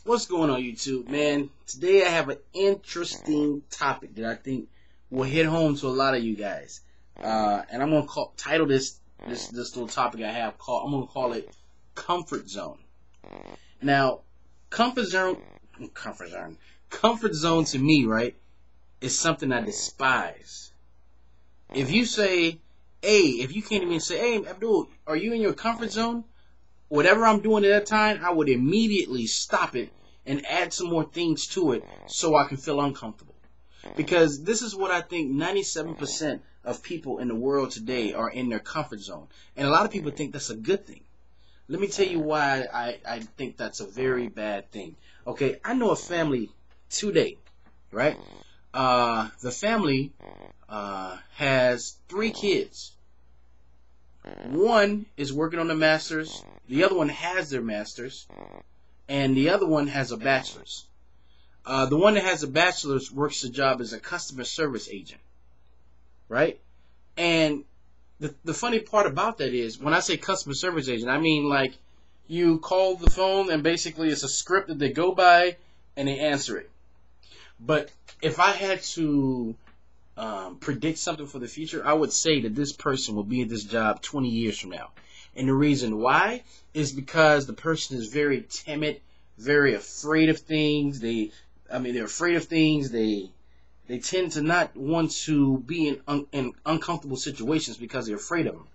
What's going on, YouTube, man? Today I have an interesting topic that I think will hit home to a lot of you guys, and I'm gonna title this little topic I have called. I'm gonna call it comfort zone. Now, comfort zone, comfort zone to me, right, is something I despise. If you say, hey, if you can't even say, hey, Abdul, are you in your comfort zone? Whatever I'm doing at that time, I would immediately stop it and add some more things to it so I can feel uncomfortable. Because this is what I think 97% of people in the world today are in their comfort zone. And a lot of people think that's a good thing. Let me tell you why I think that's a very bad thing. Okay, I know a family today, right? The family has 3 kids. One is working on the master's, the other one has their master's, and the other one has a bachelor's. The one that has a bachelor's works the job as a customer service agent, right? And the funny part about that is, when I say customer service agent, I mean like you call the phone and basically it's a script that they go by and they answer it. But if I had to predict something for the future, I would say that this person will be at this job 20 years from now. And the reason why is because the person is very timid, very afraid of things. They're afraid of things. They tend to not want to be in uncomfortable situations because they're afraid of them.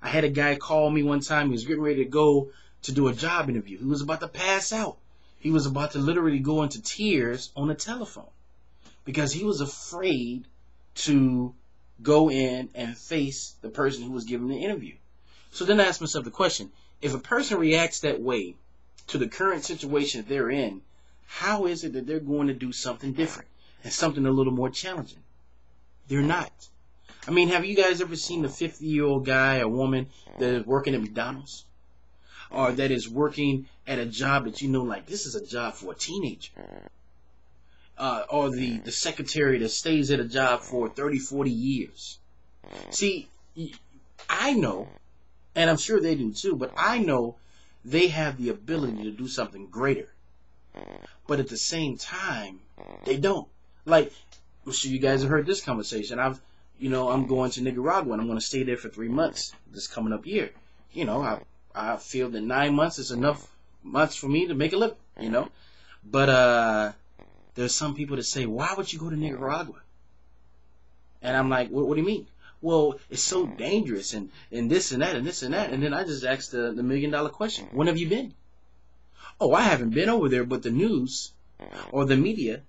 I had a guy call me one time. He was getting ready to go to do a job interview. He was about to pass out. He was about to literally go into tears on the telephone because he was afraid to go in and face the person who was giving the interview. So then I asked myself the question, if a person reacts that way to the current situation that they're in, how is it that they're going to do something different and something a little more challenging? They're not. I mean, have you guys ever seen the 50-year-old guy or woman that is working at McDonald's? Or that is working at a job that you know, like, this is a job for a teenager? Or the secretary that stays at a job for 30, 40 years. See, I know, and I'm sure they do too, but I know they have the ability to do something greater. But at the same time, they don't. Like, I'm sure you guys have heard this conversation. I'm going to Nicaragua and I'm going to stay there for 3 months this coming up year. I feel that 9 months is enough months for me to make a living, But, there's some people that say, why would you go to Nicaragua? And I'm like, what do you mean? Well, it's so dangerous and this and that and this and that. And then I just asked the $1 million question. When have you been? Oh, I haven't been over there, but the news or the media.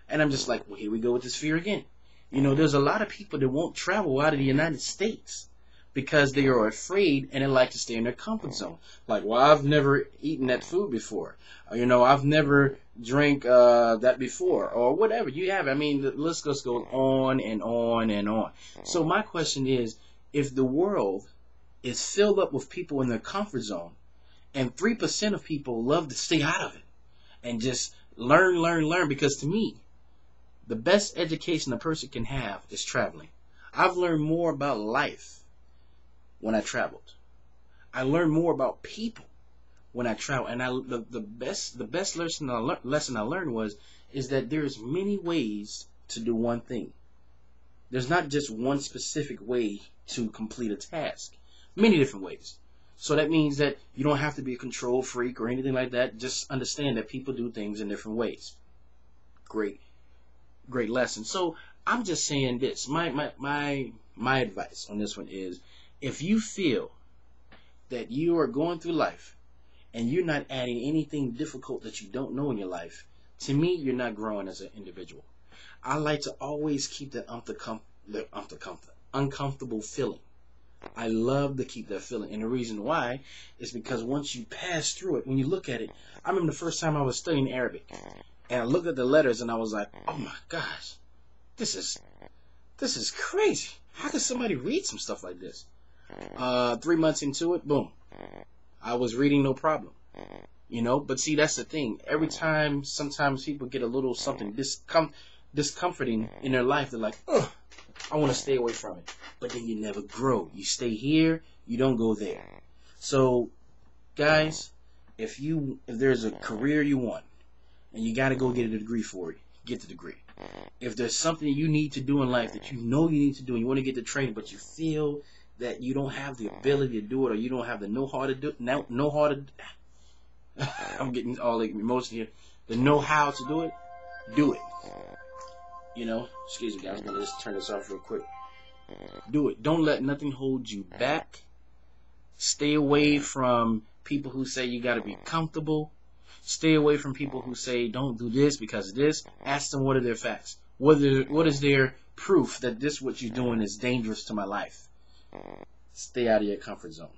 And I'm just like, well, here we go with this fear again. There's a lot of people that won't travel out of the United States because they are afraid and they like to stay in their comfort zone. Like, well, I've never eaten that food before. I've never drank that before, or whatever you have. I mean, the list just goes on and on and on. So my question is, if the world is filled up with people in their comfort zone, and 3% of people love to stay out of it and just learn, because to me, the best education a person can have is traveling. I've learned more about life when I traveled. I learned more about people when I travel, and the best lesson I learned is that there's many ways to do one thing. There's not just one specific way to complete a task. Many different ways. So that means that you don't have to be a control freak or anything like that. Just understand that people do things in different ways. Great lesson. So I'm just saying this. My advice on this one is, if you feel that you are going through life and you're not adding anything difficult that you don't know in your life, to me, you're not growing as an individual. I like to always keep that uncomfortable feeling. I love to keep that feeling. And the reason why is because once you pass through it, when you look at it, I remember the first time I was studying Arabic, and I looked at the letters and I was like, oh my gosh, this is crazy. How could somebody read some stuff like this? 3 months into it, boom, I was reading no problem. But see, that's the thing. Every time, sometimes people get a little something discomforting in their life, they're like, ugh, I want to stay away from it. But then you never grow. You stay here, you don't go there. So, guys, if there's a career you want, and you got to go get a degree for it, get the degree. If there's something you need to do in life that you know you need to do, and you want to get the training, but you feel that you don't have the ability to do it, or you don't have the know-how to do it, I'm getting all like emotional here. The know-how to do it, do it. You know, excuse me guys, I'm going to just turn this off real quick. Do it. Don't let nothing hold you back. Stay away from people who say you got to be comfortable. Stay away from people who say don't do this because of this. Ask them what are their facts. What is their proof that this what you're doing is dangerous to my life. Stay out of your comfort zone.